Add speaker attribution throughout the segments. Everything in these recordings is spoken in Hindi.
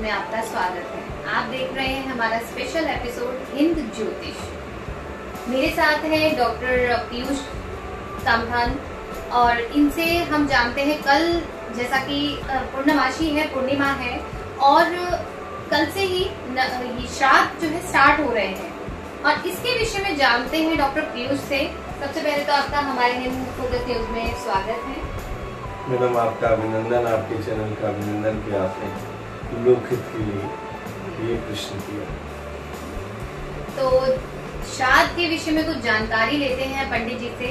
Speaker 1: में आपका स्वागत है। आप देख रहे हैं हमारा स्पेशल एपिसोड हिंद ज्योतिष। मेरे साथ है डॉक्टर पीयूष तामठान और इनसे हम जानते हैं कल जैसा कि पूर्णमासी है, पूर्णिमा है और कल से ही श्राद्ध जो है स्टार्ट हो रहे हैं और इसके विषय में जानते हैं डॉक्टर पीयूष से। सबसे पहले तो आपका हमारे हिंद फोकस न्यूज में स्वागत है।
Speaker 2: मैडम आपका अभिनंदन, आपके चैनल का अभिनंदन कि आपने लोकहित के लिए ये प्रश्न किया।
Speaker 1: तो श्राद्ध के विषय में कुछ जानकारी लेते हैं पंडित जी से।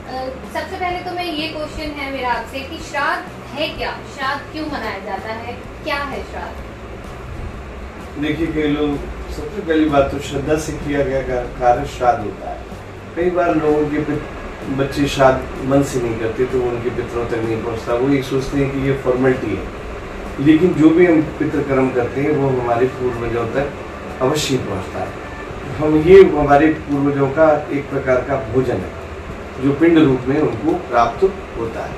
Speaker 1: सबसे पहले तो मैं ये क्वेश्चन है मेरा आपसे कि श्राद्ध है क्या, श्राद्ध क्यों मनाया जाता है, क्या है श्राद्ध?
Speaker 2: देखिए कई लोग, सबसे पहली बात तो श्रद्धा से किया गया कार्य श्राद्ध होता है। कई बार लोगों के बच्चे श्राद्ध मन से नहीं करते तो उनके पितरों तक नहीं पहुंचता, वो ये सोचते हैं कि ये फॉर्मेलिटी है, लेकिन जो भी हम पितृकर्म करते हैं वो हमारे पूर्वजों तक अवश्य पहुंचता है। हम ये हमारे पूर्वजों का एक प्रकार का भोजन है जो पिंड रूप में उनको प्राप्त होता है।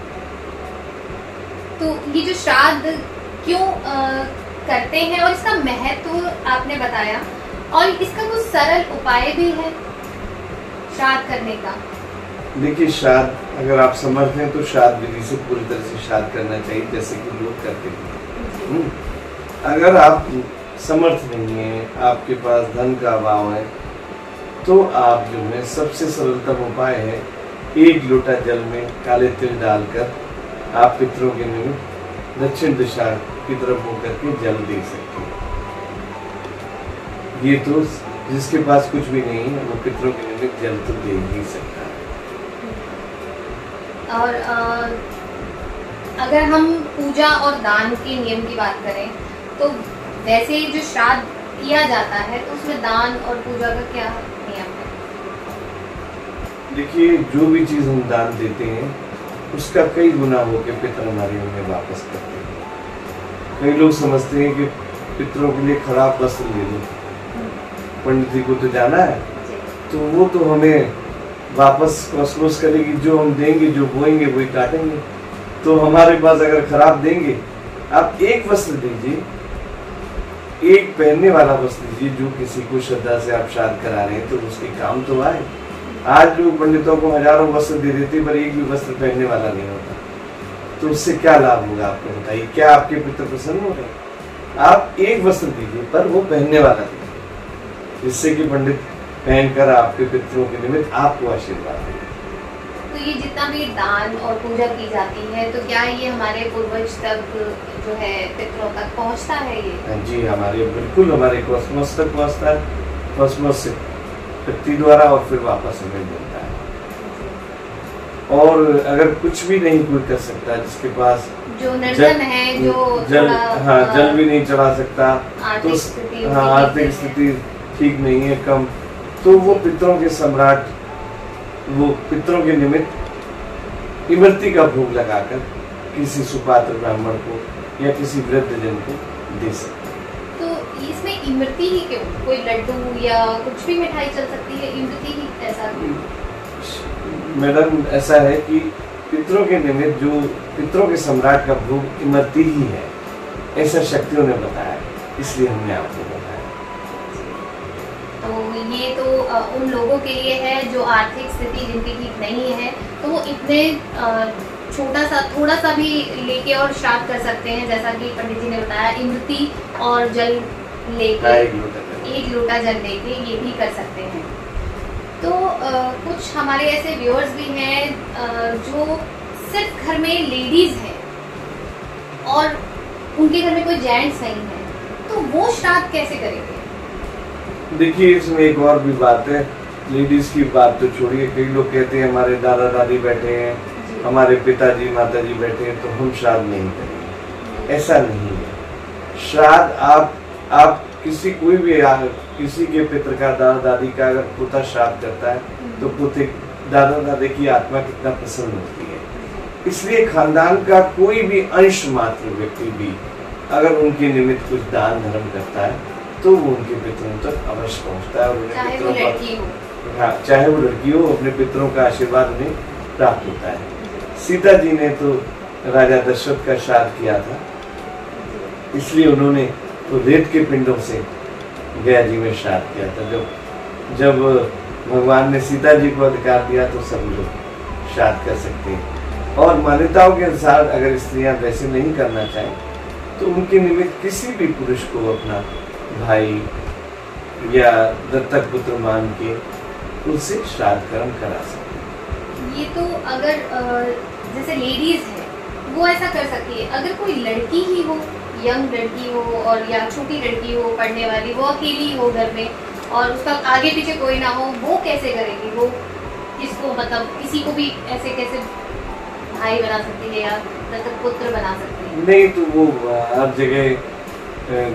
Speaker 1: तो ये जो श्राद्ध क्यों करते हैं और इसका महत्व आपने बताया और इसका कुछ सरल उपाय भी है श्राद्ध करने का।
Speaker 2: देखिए श्राद्ध अगर आप समर्थ हैं तो श्राद्ध विधि से पूरी तरह से श्राद्ध करना चाहिए जैसे कि लोग करते हैं। अगर आप समर्थ नहीं है, आपके पास धन का अभाव है, तो आप जो है सबसे सरलतम उपाय है 1 लोटा जल में काले तिल डालकर आप पितरों के निमित्त दक्षिण दिशा की तरफ होकर के जल दे सकते हैं। ये तो जिसके पास कुछ भी नहीं है वो पितरों के निमित्त जल तो दे ही सकता है।
Speaker 1: और अगर हम पूजा और दान के नियम की बात करें तो वैसे जो श्राद्ध किया जाता है तो उसमें दान और पूजा का क्या नियम है?
Speaker 2: देखिए जो भी चीज हम दान देते हैं उसका कई गुना होकर पितर हमारे हमें वापस करते हैं। कई लोग समझते हैं कि पितरों के लिए खराब वस्त्र ले लो, पंडित जी को तो जाना है तो वो तो हमें वापस कॉस्मोस करेगी, जो हम देंगे जो बोएंगे वही काटेंगे। तो हमारे पास अगर खराब देंगे, आप एक वस्त्र दीजिए, एक पहनने वाला वस्त्र दीजिए जो किसी को श्रद्धा से आप श्राद्ध करा रहे हैं तो उसके काम तो आए। आज लोग पंडितों को हजारों वस्त्र दे देते पर एक भी वस्त्र पहनने वाला नहीं होता, तो उससे क्या लाभ होगा आपको बताइए? क्या आपके पितर प्रसन्न हो रहे? आप एक वस्त्र दीजिए पर वो पहनने वाला दीजिए जिससे कि पंडित पहनकर आपके पितरों के निमित्त आपको आशीर्वाद दें।
Speaker 1: तो ये जितना भी दान और पूजा की जाती है तो क्या ये हमारे पूर्वज तक जो है पितरों तक पहुंचता है? ये
Speaker 2: जी हमारे बिल्कुल हमारे कॉस्मोस तक पहुंचता है, कॉस्मोस से पितृ द्वारा और फिर वापस हमें मिलता है। और अगर कुछ भी नहीं कोई कर सकता, जिसके पास
Speaker 1: जो निर्धन है, जो
Speaker 2: जल जल भी नहीं चढ़ा सकता, तो आर्थिक स्थिति ठीक नहीं है, कम, तो वो पितरों के सम्राट, वो पितरों के निमित्त इमरती का भोग लगाकर किसी सुपात्र ब्राह्मण को या किसी वृद्ध जन को दे सकते हैं।
Speaker 1: तो इसमें इमरती ही क्यों? कोई लड्डू या कुछ भी मिठाई चल सकती है, इमरती ही ऐसा?
Speaker 2: मैडम ऐसा है कि पितरों के निमित्त जो पितरों के सम्राट का भोग इमरती ही है, ऐसा शक्तियों ने बताया, इसलिए हमने आपको बताया।
Speaker 1: तो ये तो उन लोगों के लिए है जो आर्थिक स्थिति जिनकी ठीक नहीं है, तो वो इतने छोटा सा थोड़ा सा भी लेके और श्राद्ध कर सकते हैं, जैसा कि पंडित जी ने बताया इमरती और जल लेके 1 लोटा जल लेके ये भी कर सकते हैं। तो कुछ हमारे ऐसे व्यूअर्स भी हैं जो सिर्फ घर में लेडीज हैं और उनके घर में कोई जेंट्स नहीं है, तो वो श्राद्ध कैसे करेंगे?
Speaker 2: देखिए इसमें एक और भी बात है, लेडीज की बात तो छोड़िए, कई लोग कहते हैं हमारे दादा दादी बैठे हैं, हमारे पिताजी माताजी बैठे हैं तो हम श्राद्ध नहीं करेंगे। ऐसा नहीं है। श्राद्ध आप किसी कोई भी किसी के पितर का, दादा दादी का अगर पोता श्राद्ध करता है तो पोते दादा दादी की आत्मा कितना प्रसन्न होती है। इसलिए खानदान का कोई भी अंश मात्र व्यक्ति भी अगर उनके निमित्त कुछ दान धर्म करता है तो वो उनके पितरों तक अवश्य पहुंचता है और उन्हें पितरों का, हाँ चाहे वो लड़की हो, अपने पितरों का आशीर्वाद उन्हें प्राप्त होता है। सीता जी ने तो राजा दशरथ का श्राद्ध किया था, इसलिए उन्होंने तो रेत के पिंडों से गया जी में श्राद्ध किया था। जब भगवान ने सीता जी को अधिकार दिया तो सभी लोग श्राद्ध कर सकते हैं। और मान्यताओं के अनुसार अगर स्त्रियां वैसे नहीं करना चाहें तो उनके निमित्त किसी भी पुरुष को अपना भाई या दत्तक पुत्र मान के उनसे श्राद्ध कर्म करा सकते हैं।
Speaker 1: ये तो अगर जैसे लेडीज है वो ऐसा कर सकती है। अगर कोई लड़की ही हो, यंग लड़की हो और या छोटी लड़की हो, पढ़ने वाली, वो अकेली हो घर में और उसका आगे पीछे कोई ना हो, वो कैसे करेगी? वो किसको मतलब किसी को भी ऐसे कैसे भाई बना सकती है या दत्तक पुत्र बना सकती है?
Speaker 2: नहीं, तो वो हर जगह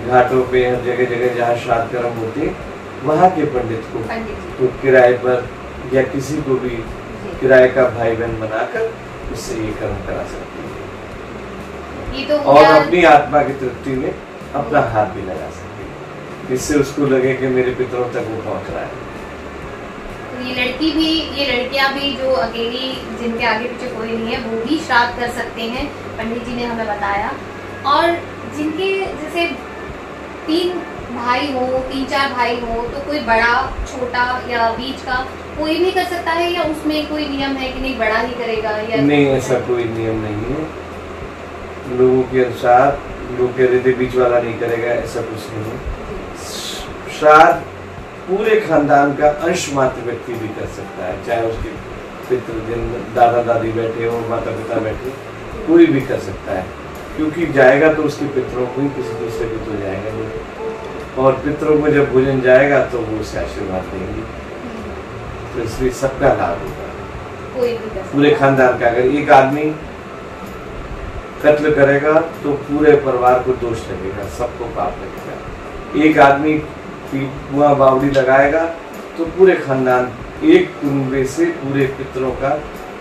Speaker 2: घाटों पे हर जगह जगह जहाँ श्राद्ध कर्म होते हैं वहाँ के पंडित को तो किराए पर या किसी को भी किराए का भाई बहन बनाकर उससे ये कर्म करा सकती है।
Speaker 1: ये तो
Speaker 2: और अपनी आत्मा की तृप्ति में अपना हाथ भी लगा सकती है, इससे उसको लगे कि मेरे पितरों तक वो पहुंच रहा है।
Speaker 1: तो ये लड़कियां भी जो अकेली जिनके आगे पीछे कोई नहीं है वो भी श्राद्ध कर सकते हैं, पंडित जी ने हमें बताया। और जिनके जैसे 3 भाई हो, 3-4 भाई हो, तो कोई बड़ा छोटा या बीच का कोई भी कर सकता है या उसमें कोई नियम है कि नहीं बड़ा ही करेगा? या
Speaker 2: नहीं, ऐसा कोई नियम नहीं है। लोगों के अनुसार लोग कह रहे थे बीच वाला नहीं करेगा, ऐसा कुछ नहीं है। श्राद्ध पूरे खानदान का अंश मात्र व्यक्ति भी कर सकता है, चाहे उसके पितृ दादा दादी बैठे हो, माता पिता बैठे, कोई भी कर सकता है। क्योंकि जाएगा तो उसके पितरों को ही, किसी दूसरे को तो जाएगा नहीं। और पितरों को जब भोजन जाएगा तो वो उसे आशीर्वाद देंगे, तो इसलिए सबका लाभ होगा,
Speaker 1: कोई भी कर
Speaker 2: पूरे खानदान का। अगर एक आदमी कत्ल करेगा तो पूरे परिवार को दोष लगेगा, सबको पाप लगेगा। एक आदमी कुआं बावड़ी लगाएगा तो पूरे खानदान, एक कुंबे से पूरे पितरों का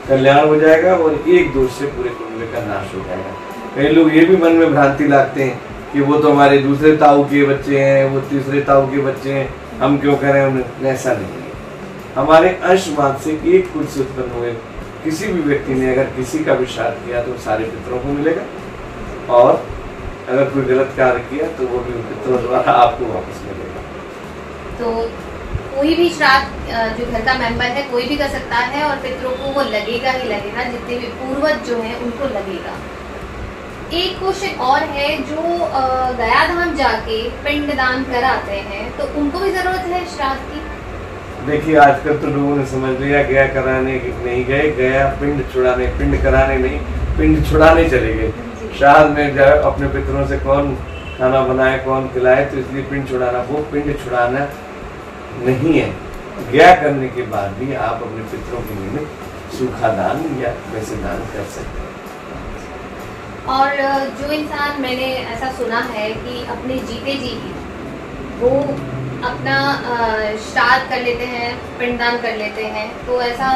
Speaker 2: कल्याण हो जाएगा और एक दोष से पूरे कुंबे का नाश हो जाएगा। कई लोग ये भी मन में भ्रांति लाते हैं कि वो तो हमारे दूसरे ताऊ के बच्चे हैं, वो तीसरे ताऊ के बच्चे हैं, हम क्यों करें उन्हें? ऐसा नहीं है। हमारे अंश मात्र से एक कुल से उत्पन्न हुए किसी भी व्यक्ति ने अगर किसी का भी श्राद्ध किया तो सारे पितरों को मिलेगा, और अगर कोई गलत कार्य किया तो वो भी पितरों द्वारा आपको वापस मिलेगा।
Speaker 1: तो कोई भी श्राद्ध जो घर का मेंबर है कोई भी कर सकता है और पितरों को वो लगेगा ही लगेगा, जितने भी पूर्वज जो हैं उनको लगेगा। एक क्वेश्चन और है, जो गया धाम जाके पिंडदान कराते हैं तो उनको भी जरूरत है श्राद्ध की?
Speaker 2: देखिए, आजकल तो लोगों ने समझ लिया गया कराने नहीं गए, गया पिंड छुड़ाने, पिंड कराने नहीं, पिंड छुड़ाने चले गए। श्राद्ध में जाए अपने पितरों से कौन खाना बनाए, कौन खिलाए, तो इसलिए पिंड छुड़ाना, वो पिंड छुड़ाना नहीं है। गया करने के बाद भी आप अपने पितरों के निमित्त सूखा दान या वैसे दान कर सकते हैं।
Speaker 1: और जो इंसान, मैंने ऐसा सुना है कि अपने जीते जी वो अपना श्राद्ध कर लेते हैं, पिंडदान कर लेते हैं, तो ऐसा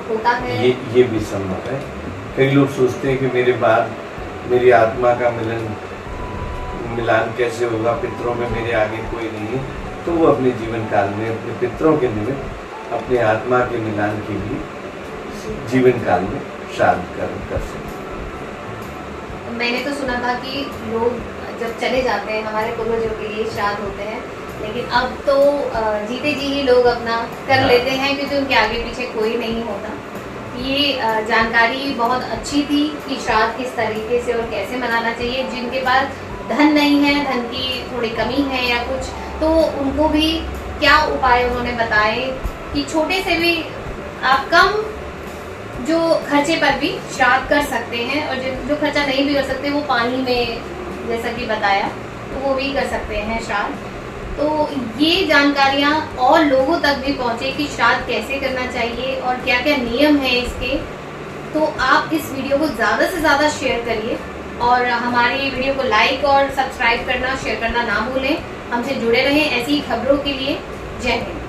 Speaker 1: होता है?
Speaker 2: ये भी संभव है। कई लोग सोचते हैं कि मेरे बाद मेरी आत्मा का मिलान कैसे होगा, पितरों में मेरे आगे कोई नहीं है, तो वो अपने जीवन काल में अपने पितरों के निमित्त अपने आत्मा के मिलान के लिए जीवन काल में श्राद्ध कर सकते हैं।
Speaker 1: मैंने तो सुना था कि लोग जब चले जाते हैं, हमारे पूर्वजों के लिए श्राद्ध होते हैं, लेकिन अब तो जीते जी ही लोग अपना कर लेते हैं क्योंकि उनके आगे पीछे कोई नहीं होता। ये जानकारी बहुत अच्छी थी कि श्राद्ध किस तरीके से और कैसे मनाना चाहिए। जिनके पास धन नहीं है, धन की थोड़ी कमी है या कुछ, तो उनको भी क्या उपाय उन्होंने बताए कि छोटे से भी आप कम जो खर्चे पर भी श्राद्ध कर सकते हैं, और जो खर्चा नहीं भी कर सकते वो पानी में, जैसा कि बताया, तो वो भी कर सकते हैं श्राद्ध। तो ये जानकारियाँ और लोगों तक भी पहुँचे कि श्राद्ध कैसे करना चाहिए और क्या क्या नियम है इसके। तो आप इस वीडियो को ज़्यादा से ज़्यादा शेयर करिए और हमारी वीडियो को लाइक और सब्सक्राइब करना, शेयर करना ना भूलें। हमसे जुड़े रहें ऐसी खबरों के लिए। जय हिंद।